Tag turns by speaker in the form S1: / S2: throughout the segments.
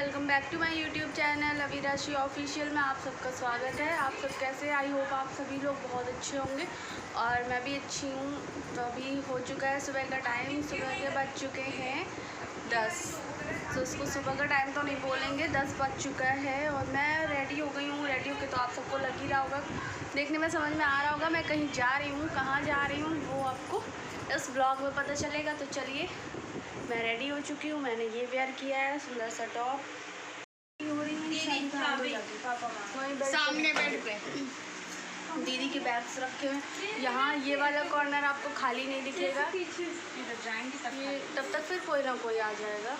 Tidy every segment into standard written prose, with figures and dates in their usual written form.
S1: Welcome back to my YouTube channel Avirashi official में आप सबका स्वागत है। आप सब कैसे? आई होप आप सभी लोग बहुत अच्छे होंगे और मैं भी अच्छी हूँ। तो अभी हो चुका है सुबह का टाइम, सुबह के बज चुके हैं 10। तो उसको सुबह का टाइम तो नहीं बोलेंगे, 10 बज चुका है और मैं रेडी हो गई हूँ। रेडी होकर तो आप सबको लग ही रहा होगा, देखने में समझ में आ रहा होगा मैं कहीं जा रही हूँ। कहाँ जा रही हूँ वो आपको इस ब्लॉग में पता चलेगा। तो चलिए, मैं रेडी हो चुकी हूँ। मैंने ये वेयर किया है, सुंदर सा टॉप। हो रही है सामने बेड पे दीदी के बैग्स रखे हैं। यहाँ ये वाला कॉर्नर आपको खाली नहीं दिखेगा, ये तब तक फिर कोई ना कोई आ जाएगा।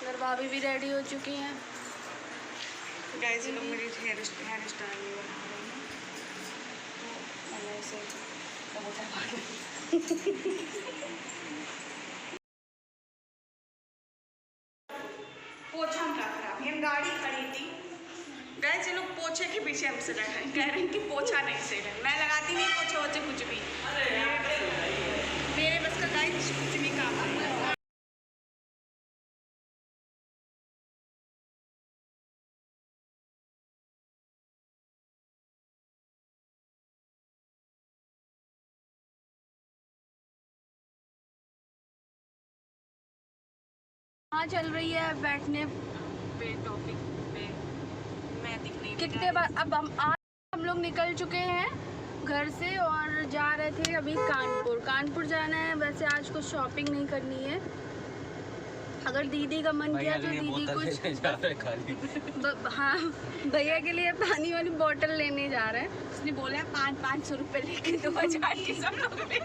S1: अगर भाभी भी रेडी हो चुकी हैं।
S2: गाइस, ये लोग मेरी हेयर स्टाइल नहीं बना रही हैं, तो मैंने इसे पोछा हम रख रहा है। गाड़ी खड़ी थी गाइस, ये लोग पोछे के पीछे हमसे लग रहे हैं, कह रहे हैं कि पोछा नहीं सही है। मैं लगाती नहीं पोछे वोछे कुछ भी, मेरे बस का गाइस कुछ नहीं काम आता है।
S1: हाँ, चल रही है बैठने
S2: पे टॉपिक पे मैं दिख नहीं
S1: कितने बार। अब हम लोग निकल चुके हैं घर से और जा रहे थे अभी कानपुर जाना है। वैसे आज कुछ शॉपिंग नहीं करनी है। अगर दीदी का मन किया तो दीदी कुछ हाँ, भैया के लिए पानी वाली बोतल लेने जा रहे हैं।
S2: उसने बोला है 500 रुपये लेके 2000 की सब लोग ले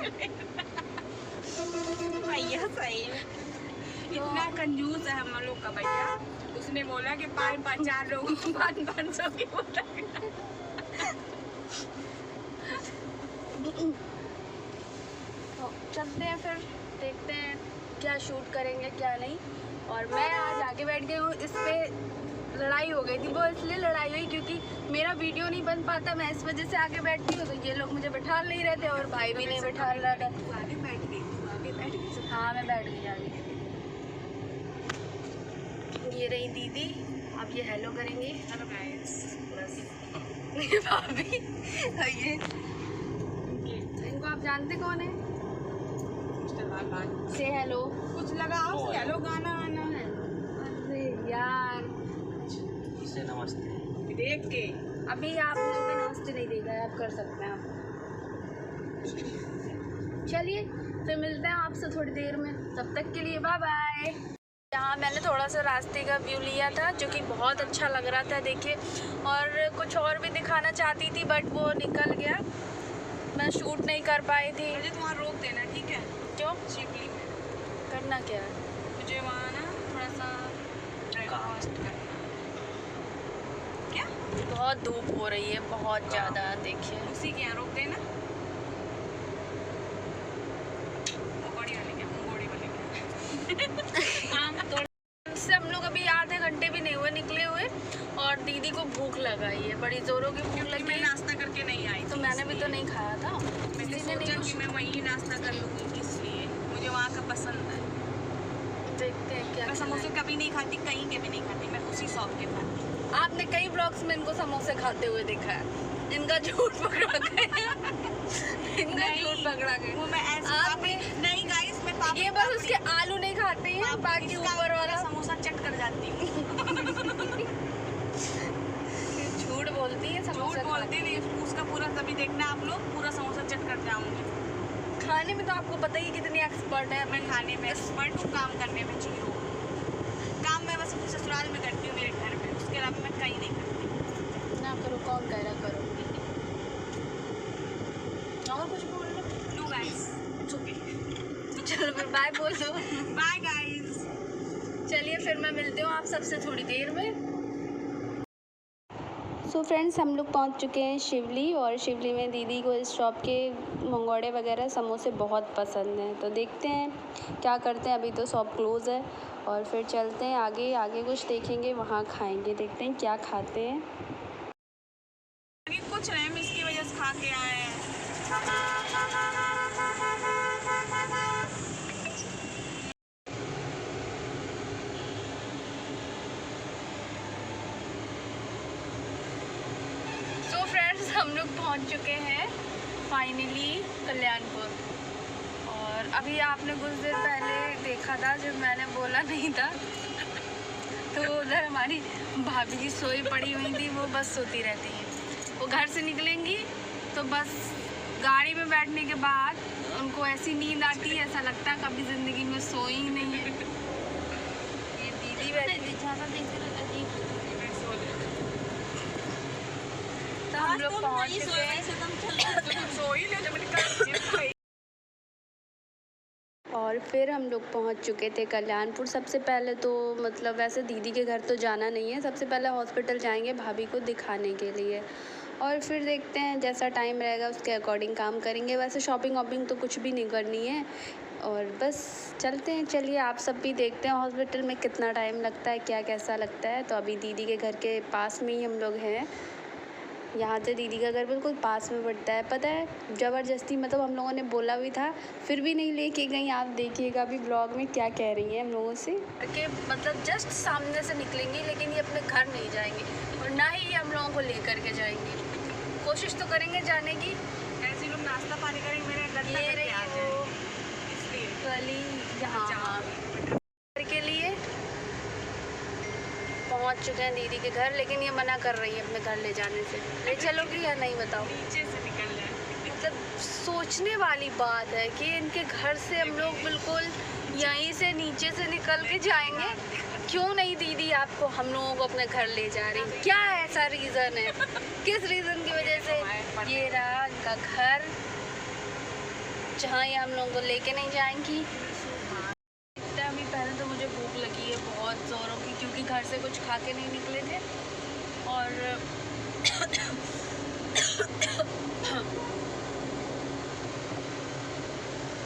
S2: भैया सही में इतना कंजूस है हम लोग का भैया। उसने बोला कि 5-4 लोगों को 500 की बोतल।
S1: तो चलते हैं, फिर देखते हैं क्या शूट करेंगे क्या नहीं। और मैं आज आगे बैठ गई हूँ। इस पे लड़ाई हो गई थी, वो इसलिए लड़ाई हुई क्योंकि मेरा वीडियो नहीं बन पाता, मैं इस वजह से आगे बैठती हूँ। तो ये लोग मुझे बैठा नहीं रहे थे और भाई भी नहीं बैठा रहा था।
S2: आगे बैठ गई।
S1: हाँ, मैं बैठ गई आगे। ये रही दीदी, अब ये हेलो करेंगी।
S2: हेलो गाइस,
S1: बस भाभी ये इनको आप जानते कौन है? से हेलो
S2: कुछ लगाओ, से हेलो गाना आना है।
S1: अरे यार,
S3: इसे नमस्ते
S2: देख के
S1: अभी आप लोगों को नमस्ते नहीं देगा, आप कर सकते हैं आप। चलिए फिर मिलते हैं आपसे थोड़ी देर में, तब तक के लिए बाय बाय। यहाँ मैंने थोड़ा सा रास्ते का व्यू लिया था जो कि बहुत अच्छा लग रहा था, देखिए। और कुछ और भी दिखाना चाहती थी बट वो निकल गया, मैं शूट नहीं कर पाई थी।
S2: मुझे वहाँ रोक देना, ठीक है?
S1: क्यों?
S2: शिवली में
S1: करना क्या है?
S2: मुझे वहाँ ना थोड़ा सा ब्रेकफास्ट करना। क्या?
S1: बहुत धूप हो रही है, बहुत ज़्यादा, देखिए।
S2: उसी के यहाँ रोक देना। पकौड़ी वाले क्या, मुंगोड़ी वाले क्या? आम तोड़
S1: उससे हम लोग अभी आधे घंटे भी नहीं हुए निकले हुए और दीदी को भूख लगाई है, बड़ी जोरों की भूख लगी।
S2: मैं नाश्ता करके नहीं आई
S1: तो मैंने भी तो नहीं खाया था।
S2: मैंने सोचा कि मैं वहीं नाश्ता कर लूँगी, इसलिए मुझे वहाँ का पसंद है।
S1: देखते हैं क्या।
S2: मैं समोसे कभी नहीं खाती, कहीं के भी नहीं खाती, मैं उसी शॉप के खाती।
S1: आपने कई ब्लॉग्स में इनको समोसे खाते हुए देखा है। इनका झूठ पकड़ा गया, इनका झूठ पकड़ा गया।
S2: वो मैं ऐसे
S1: आपने
S2: नहीं गाइस, मैं पापड़ी,
S1: ये बस उसके आलू नहीं खाते हैं, बाकी ऊपर वाला
S2: समोसा चट कर जाती हूँ।
S1: झूठ बोलती है, समोसा
S2: झूठ बोलती नहीं, उसका पूरा कभी देखना आप लोग, पूरा समोसा चट कर जाऊंगी।
S1: खाने में तो आपको पता ही कितनी एक्सपर्ट है।
S2: मैं खाने में एक्सपर्ट हूँ, काम करने में जीरो। काम मैं बस अपने ससुराल में करती हूँ, मेरे घर में, उसके अलावा मैं कहीं नहीं करती।
S1: ना करो, कौन कह रहा करो। और कुछ बोल लो।
S2: No guys, it's okay.
S1: चलो फिर बाय बोल दो।
S2: Bye guys.
S1: चलिए फिर मैं मिलती हूँ आप सबसे थोड़ी देर में। सो फ्रेंड्स, हम लोग पहुँच चुके हैं शिवली, और शिवली में दीदी को इस शॉप के मंगोड़े वगैरह समोसे बहुत पसंद हैं। तो देखते हैं क्या करते हैं। अभी तो शॉप क्लोज़ है और फिर चलते हैं आगे, आगे कुछ देखेंगे, वहाँ खाएंगे, देखते हैं क्या खाते हैं।
S2: कुछ नहीं, हम इसकी वजह से खा के आए हैं।
S1: हम लोग पहुंच चुके हैं फाइनली कल्याणपुर। और अभी आपने कुछ देर पहले देखा था जब मैंने बोला नहीं था तो उधर हमारी भाभी जी सोई पड़ी हुई थी, वो बस सोती रहती हैं। वो घर से निकलेंगी तो बस गाड़ी में बैठने के बाद उनको ऐसी नींद आती है, ऐसा लगता है कभी ज़िंदगी में सोई ही नहीं है। ये दीदी बैठी तो हम लोग पहुँच चुके हैं और फिर हम लोग पहुंच चुके थे कल्याणपुर। सबसे पहले तो मतलब वैसे दीदी के घर तो जाना नहीं है, सबसे पहले हॉस्पिटल जाएंगे भाभी को दिखाने के लिए और फिर देखते हैं जैसा टाइम रहेगा उसके अकॉर्डिंग काम करेंगे। वैसे शॉपिंग वॉपिंग तो कुछ भी नहीं करनी है और बस चलते हैं। चलिए आप सब भी देखते हैं हॉस्पिटल में कितना टाइम लगता है, क्या कैसा लगता है। तो अभी दीदी के घर के पास में ही हम लोग हैं, यहाँ से दीदी का घर बिल्कुल पास में पड़ता है। पता है ज़बरदस्ती मतलब हम लोगों ने बोला भी था फिर भी नहीं लेके गई। आप देखिएगा अभी ब्लॉग में क्या कह रही हैं हम लोगों से कि मतलब जस्ट सामने से निकलेंगी लेकिन ये अपने घर नहीं जाएंगे और ना ही ये हम लोगों को लेकर के जाएंगे। कोशिश तो करेंगे जाने की,
S2: ऐसे लोग नाश्ता पानी करेंगे मेरे घर
S1: ये रही वो गली यहाँ के लिए पहुंच चुके हैं दीदी के घर, लेकिन ये मना कर रही है अपने घर ले जाने से। ले चलोगी या नहीं बताओ?
S2: नीचे से निकल जाए।
S1: मतलब सोचने वाली बात है कि इनके घर से हम लोग बिल्कुल यहीं से नीचे से निकल के जाएंगे। क्यों नहीं दीदी आपको हम लोगों को अपने घर ले जा रही? क्या ऐसा रीज़न है? किस रीज़न की वजह से? ये रहा इनका घर जहाँ ये हम लोगों को लेके नहीं जाएंगी। अभी पहले तो मुझे भूख लगी है बहुत ज़ोरों की, क्योंकि घर से कुछ खा के नहीं निकले थे और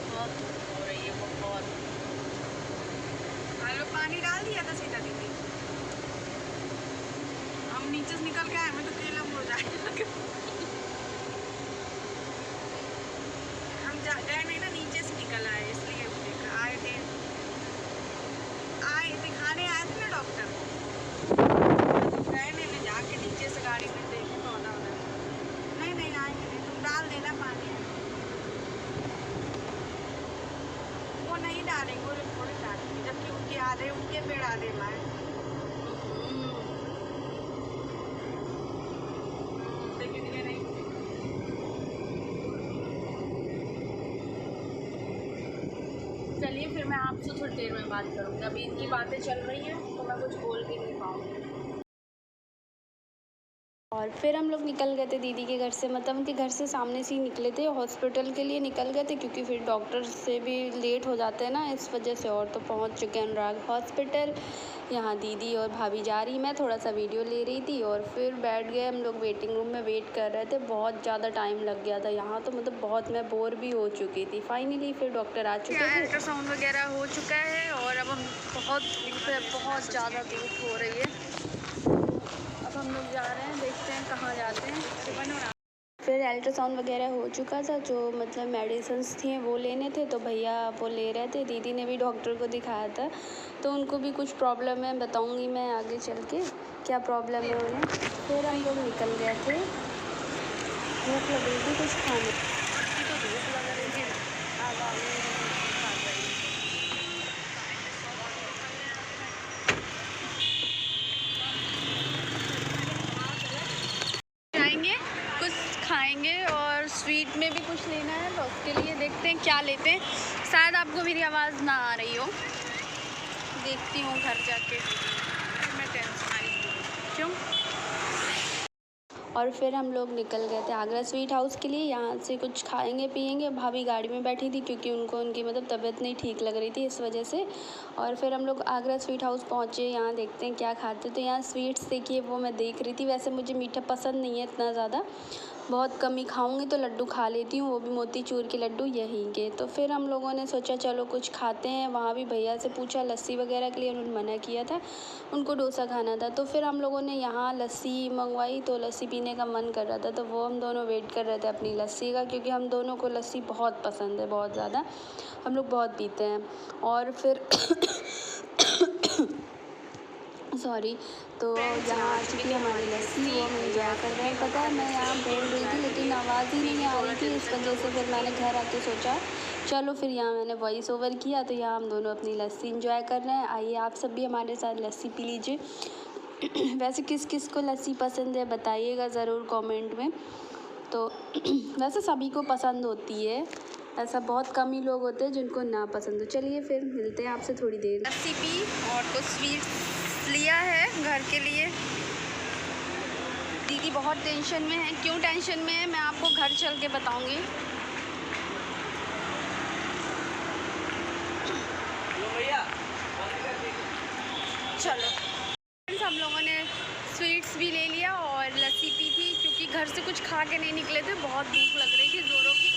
S1: बहुत धूप हो रही है बहुत।
S2: पानी डाल दिया था सीधा दीदी, हम नीचे से निकल के आए, हमें तो केला हो जाएगा। हम गए नहीं ना, नीचे से निकल आए इसलिए आए थे, दिखाने आए थे ना डॉक्टर को, गए नहीं जाके नीचे से गाड़ी में देखे पौधा उधर। नहीं आएंगे नहीं, तुम डाल देना पानी। वो नहीं डालेंगे, वो थोड़ी डालेंगे, जबकि उनके आधे उनके पेड़ आधे लाए। देखेंगे नहीं।
S1: चलिए फिर मैं आपसे थोड़ी देर में बात करूँगी, अभी इनकी बातें चल रही हैं तो मैं कुछ बोल भी नहीं पाऊँगी। और फिर हम लोग निकल गए थे दीदी के घर से, मतलब उनके घर से सामने से ही निकले थे, हॉस्पिटल के लिए निकल गए थे क्योंकि फिर डॉक्टर से भी लेट हो जाते हैं ना इस वजह से। और तो पहुंच चुके हैं अनुराग हॉस्पिटल। यहाँ दीदी और भाभी जा रही, मैं थोड़ा सा वीडियो ले रही थी और फिर बैठ गए हम लोग वेटिंग रूम में, वेट कर रहे थे। बहुत ज़्यादा टाइम लग गया था यहाँ तो, मतलब बहुत मैं बोर भी हो चुकी थी। फाइनली फिर डॉक्टर आ चुके हैं, अल्ट्रासाउंड वगैरह हो चुका है और अब हम बहुत ज़्यादा धूप हो रही है। अब हम लोग जा रहे हैं, देखते हैं कहाँ जाते हैं। फिर अल्ट्रासाउंड वगैरह हो चुका था, जो मतलब मेडिसिन्स थी वो लेने थे तो भैया वो ले रहे थे। दीदी ने भी डॉक्टर को दिखाया था तो उनको भी कुछ प्रॉब्लम है, बताऊंगी मैं आगे चल के क्या प्रॉब्लम है उन्हें। फिर हम लोग निकल गए थे, भूख लग रही थी कुछ खाने तो भूख लग रही थी। खाएंगे और स्वीट में भी कुछ लेना है तो उसके लिए देखते हैं क्या लेते हैं। शायद आपको मेरी आवाज़ ना आ रही हो, देखती हूँ घर जाके। मैं टेंशन आ रही हूँ क्यों। और फिर हम लोग निकल गए थे आगरा स्वीट हाउस के लिए, यहाँ से कुछ खाएंगे पिएंगे। भाभी गाड़ी में बैठी थी क्योंकि उनको उनकी मतलब तबीयत नहीं ठीक लग रही थी इस वजह से। और फिर हम लोग आगरा स्वीट हाउस पहुँचे, यहाँ देखते हैं क्या खाते। तो यहाँ स्वीट्स देखिए वो मैं देख रही थी। वैसे मुझे मीठा पसंद नहीं है इतना ज़्यादा, बहुत कम ही खाऊंगी, तो लड्डू खा लेती हूँ, वो भी मोतीचूर के लड्डू यहीं के। तो फिर हम लोगों ने सोचा चलो कुछ खाते हैं। वहाँ भी भैया से पूछा लस्सी वगैरह के लिए, उन्होंने मना किया था, उनको डोसा खाना था। तो फिर हम लोगों ने यहाँ लस्सी मंगवाई, तो लस्सी पीने का मन कर रहा था तो वो हम दोनों वेट कर रहे थे अपनी लस्सी का, क्योंकि हम दोनों को लस्सी बहुत पसंद है, बहुत ज़्यादा, हम लोग बहुत पीते हैं। और फिर सॉरी। तो यहाँ आ चुकी है हमारी लस्सी, वो हम इंजॉय कर रहे हैं। पता है मैं यहाँ बोल रही थी लेकिन आवाज़ ही नहीं आ रही थी, इस वजह से फिर मैंने घर आके सोचा चलो फिर यहाँ मैंने वॉइस ओवर किया। तो यहाँ हम दोनों अपनी लस्सी इंजॉय कर रहे हैं। आइए आप सब भी हमारे साथ लस्सी पी लीजिए। वैसे किस किस को लस्सी पसंद है बताइएगा ज़रूर कमेंट में। तो वैसे सभी को पसंद होती है, ऐसा बहुत कम ही लोग होते हैं जिनको ना पसंद हो। चलिए फिर मिलते हैं आपसे थोड़ी देर। लस्सी पी और कुछ स्वीट्स लिया है घर के लिए। दीदी बहुत टेंशन में है। क्यों टेंशन में है मैं आपको घर चल के बताऊंगी। चलो हम लोगों ने स्वीट्स भी ले लिया और लस्सी पी थी, क्योंकि घर से कुछ खा के नहीं निकले थे। बहुत भूख लग रही थी ज़ोरों की।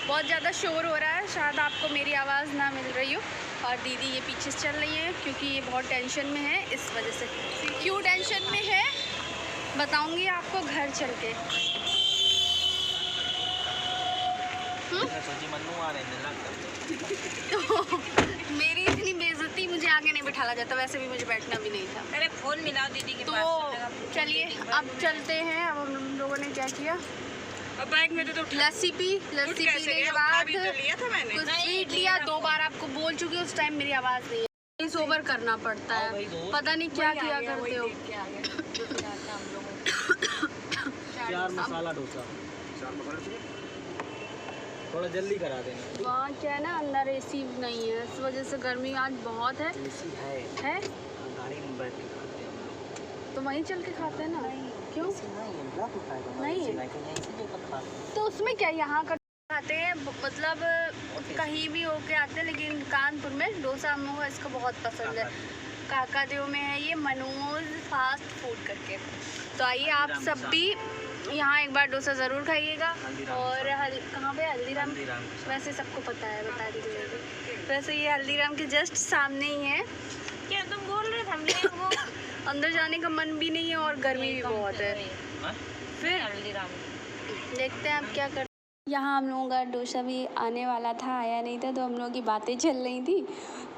S1: बहुत ज़्यादा शोर हो रहा है, शायद आपको मेरी आवाज़ ना मिल रही हो। और दीदी ये पीछे से चल रही है क्योंकि ये बहुत टेंशन में है, इस वजह से। क्यों टेंशन में है बताऊंगी आपको घर चल के। मेरी इतनी बेइज्जती, मुझे आगे नहीं बैठाया जाता, वैसे भी मुझे बैठना भी नहीं था।
S2: अरे फ़ोन मिलाओ दीदी के
S1: तो
S2: पास।
S1: चलिए अब चलते हैं। अब हम लोगों ने क्या किया,
S2: अब बैग में तो
S1: लस्सी पी। लस्सी पीने के बाद कुछ स्वीट लिया। 2 बार आपको बोल चुकी हूँ, उस टाइम मेरी आवाज़ नहीं है। सोबर करना पड़ता है, पता नहीं क्या किया करते हो।
S3: 4 मसाला डोसा, थोड़ा जल्दी करा देना।
S1: वहाँ क्या है ना, अंदर एसी नहीं है, इस वजह से गर्मी आज बहुत है।
S3: एसी है गाड़ी में बैठ के खाते हैं।
S1: तो वहीं चल के खाते हैं ना। क्यों नहीं है? तो उसमें क्या, यहाँ का खाते हैं, मतलब कहीं भी होके आते हैं। लेकिन कानपुर में डोसा हम लोगों को इसको बहुत पसंद है। काकादेव में है ये मनोज फास्ट फूड करके। तो आइए आप सब भी यहाँ एक बार डोसा ज़रूर खाइएगा। और कहाँ पे? हल्दीराम। वैसे सबको पता है, बता दीजिए। वैसे ये हल्दीराम के जस्ट सामने ही है।
S2: क्या तुम बोल रहे थे? वो
S1: अंदर जाने का मन भी नहीं है और गर्मी भी बहुत है। फिर देखते हैं आप क्या कर। यहाँ हम लोगों का डोसा भी आने वाला था, आया नहीं था। तो हम लोगों की बातें चल रही थी।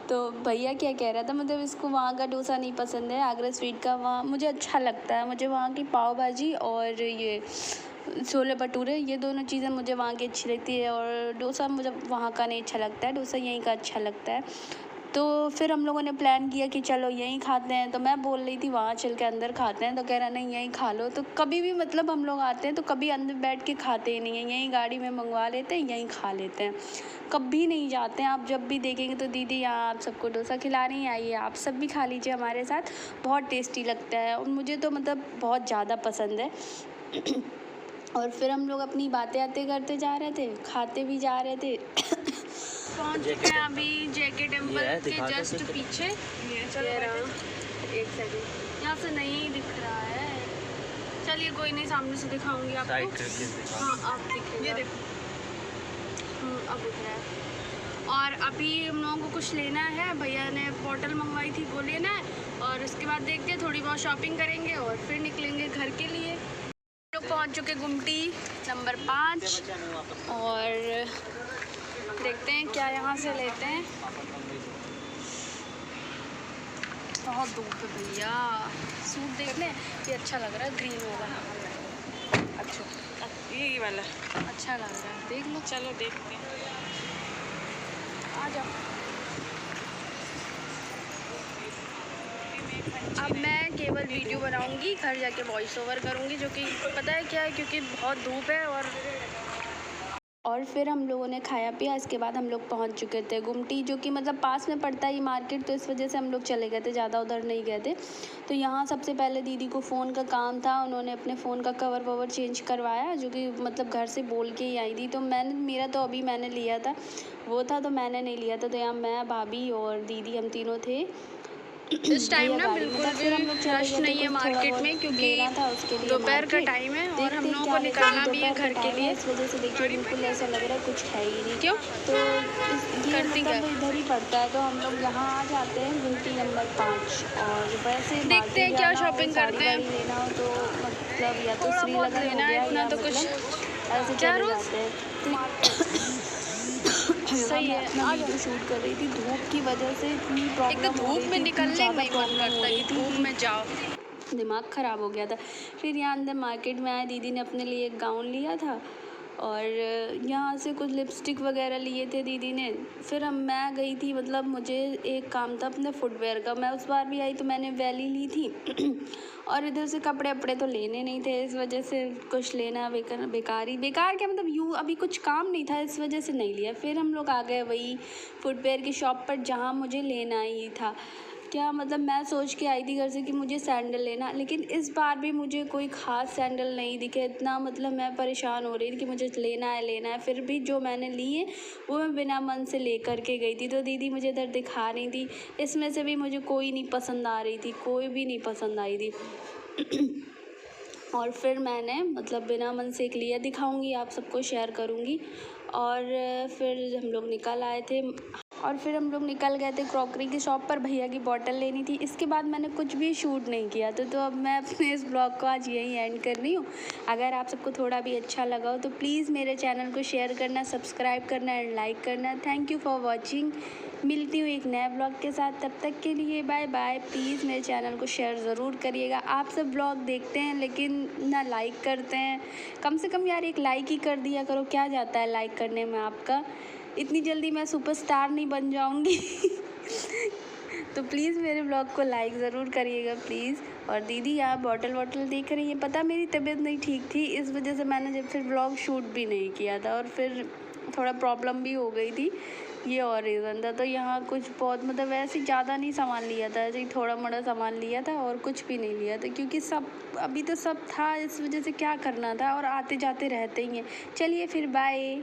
S1: तो भैया क्या कह रहा था, मतलब इसको वहाँ का डोसा नहीं पसंद है, आगरा स्वीट का। वहाँ मुझे अच्छा लगता है, मुझे वहाँ की पाव भाजी और ये छोले भटूरे, ये दोनों चीज़ें मुझे वहाँ की अच्छी लगती है। और डोसा मुझे वहाँ का नहीं अच्छा लगता है, डोसा यहीं का अच्छा लगता है। तो फिर हम लोगों ने प्लान किया कि चलो यहीं खाते हैं। तो मैं बोल रही थी वहाँ चल के अंदर खाते हैं, तो कह रहा नहीं यहीं खा लो। तो कभी भी मतलब हम लोग आते हैं तो कभी अंदर बैठ के खाते ही नहीं हैं, यहीं गाड़ी में मंगवा लेते हैं, यहीं खा लेते हैं, कभी नहीं जाते हैं। आप जब भी देखेंगे तो दीदी यहाँ आप सबको डोसा खिला रही हैं, आइए आप सब भी खा लीजिए हमारे साथ, बहुत टेस्टी लगता है और मुझे तो मतलब बहुत ज़्यादा पसंद है। और फिर हम लोग अपनी बातें करते जा रहे थे, खाते भी जा रहे थे। पहुंच चुके हैं अभी जेके टेम्पल के जस्ट पीछे। एक सेकंड, यहाँ से नहीं दिख रहा है। चलिए कोई नहीं, सामने से दिखाऊंगी आपको। हाँ आप दिखेगा, ये देखो। अब दिख रहा है। और अभी हम लोगों को कुछ लेना है, भैया ने बॉटल मंगवाई थी वो लेना है। और उसके बाद देखते हैं, थोड़ी बहुत शॉपिंग करेंगे और फिर निकलेंगे घर के लिए। लोग पहुँच चुके गुमटी नंबर 5 और देखते हैं क्या यहाँ से लेते हैं। बहुत धूप है भैया। सूट देख लें, ये अच्छा लग रहा है, ग्रीन होगा। अच्छा
S2: ये वाला
S1: अच्छा लग रहा है, देख लो।
S2: चलो देखते हैं,
S1: आ जाओ। अब मैं केवल वीडियो बनाऊंगी, घर जाके वॉइस ओवर करूंगी, जो कि पता है क्या है, क्योंकि बहुत धूप है। और फिर हम लोगों ने खाया पिया। इसके बाद हम लोग पहुंच चुके थे गुमटी, जो कि मतलब पास में पड़ता है ये मार्केट, तो इस वजह से हम लोग चले गए थे, ज़्यादा उधर नहीं गए थे। तो यहाँ सबसे पहले दीदी को फ़ोन का काम था, उन्होंने अपने फ़ोन का कवर ववर चेंज करवाया, जो कि मतलब घर से बोल के ही आई थी। तो मेरा तो अभी मैंने लिया था, वो था तो मैंने नहीं लिया था। तो यहाँ मैं, भाभी और दीदी हम तीनों थे। इस टाइम ना बिल्कुल भी रश नहीं है मार्केट में, क्योंकि दोपहर का टाइम है और हम लोगों को निकलना भी है घर के लिए। इस वजह से देखिए बिल्कुल ऐसा लग रहा है कुछ है ही नहीं। क्यों? तो करती मतलब इधर ही पड़ता है, तो हम लोग यहाँ आ जाते हैं गुमटी नंबर 5। और वैसे देखते हैं क्या शॉपिंग करते हैं। लेना हो तो मतलब या तो श्रीनगर लेना है, इतना तो कुछ ऐसे चले जाते हैं। सही
S2: मैं
S1: है,
S2: अपना
S1: आ
S2: वीडियो शूट कर रही थी। धूप की वजह से इतनी प्रॉब्लम
S1: एक तो
S2: हो
S1: धूप
S2: रही
S1: में
S2: थी, इतनी
S1: निकलने
S2: ज़्यादा
S1: में ही मन
S2: प्रॉब्लम हो
S1: करता है
S2: रही
S1: कि
S2: थी
S1: धूप
S2: कि
S1: में जाओ।
S2: दिमाग ख़राब हो गया था। फिर यहाँ अंदर मार्केट में आए, दीदी ने अपने लिए एक गाउन लिया था और यहाँ से कुछ लिपस्टिक वगैरह लिए थे दीदी ने। फिर मैं गई थी, मतलब मुझे एक काम था अपने फुटवेयर का। मैं उस बार भी आई तो मैंने वैली ली थी और इधर से कपड़े वपड़े तो लेने नहीं थे, इस वजह से कुछ लेना बेकार क्या, मतलब यूँ अभी कुछ काम नहीं था, इस वजह से नहीं लिया। फिर हम लोग आ गए वही फुटवेयर की शॉप पर जहाँ मुझे लेना ही था। क्या मतलब मैं सोच के आई थी घर से कि मुझे सैंडल लेना, लेकिन इस बार भी मुझे कोई ख़ास सैंडल नहीं दिखे। इतना मतलब मैं परेशान हो रही थी कि मुझे लेना है। फिर भी जो मैंने लिए वो मैं बिना मन से ले कर के गई थी। तो दीदी मुझे इधर दिखा रही थी, इसमें से भी मुझे कोई नहीं पसंद आ रही थी, कोई भी नहीं पसंद आई थी और फिर मैंने मतलब बिना मन से एक लिया, दिखाऊंगी आप सबको, शेयर करूंगी। और फिर हम लोग निकल आए थे और फिर हम लोग निकल गए थे क्रॉकरी की शॉप पर, भैया की बॉटल लेनी थी। इसके बाद मैंने कुछ भी शूट नहीं किया। तो अब मैं अपने इस ब्लॉग को आज यहीं एंड कर रही हूँ। अगर आप सबको थोड़ा भी अच्छा लगा हो तो प्लीज़ मेरे चैनल को शेयर करना, सब्सक्राइब करना एंड लाइक करना। Thank you for watching. मिलती हूँ एक नए ब्लॉग के साथ, तब तक के लिए बाय बाय। प्लीज़ मेरे चैनल को शेयर ज़रूर करिएगा। आप सब ब्लॉग देखते हैं लेकिन ना लाइक करते हैं। कम से कम यार एक लाइक ही कर दिया करो, क्या जाता है लाइक करने में आपका। इतनी जल्दी मैं सुपरस्टार नहीं बन जाऊंगी तो प्लीज़ मेरे ब्लॉग को लाइक ज़रूर करिएगा प्लीज़। और दीदी यहाँ बॉटल देख रही है, पता मेरी तबीयत नहीं ठीक थी, इस वजह से मैंने जब फिर ब्लॉग शूट भी नहीं किया था और फिर थोड़ा प्रॉब्लम भी हो गई थी, ये और रीज़न था। तो यहाँ कुछ बहुत मतलब वैसे ज़्यादा नहीं सामान लिया था, ऐसे ही थोड़ा मोड़ा सामान लिया था और कुछ भी नहीं लिया था, क्योंकि सब अभी तो सब था, इस वजह से क्या करना था और आते जाते रहते ही हैं। चलिए फिर बाय।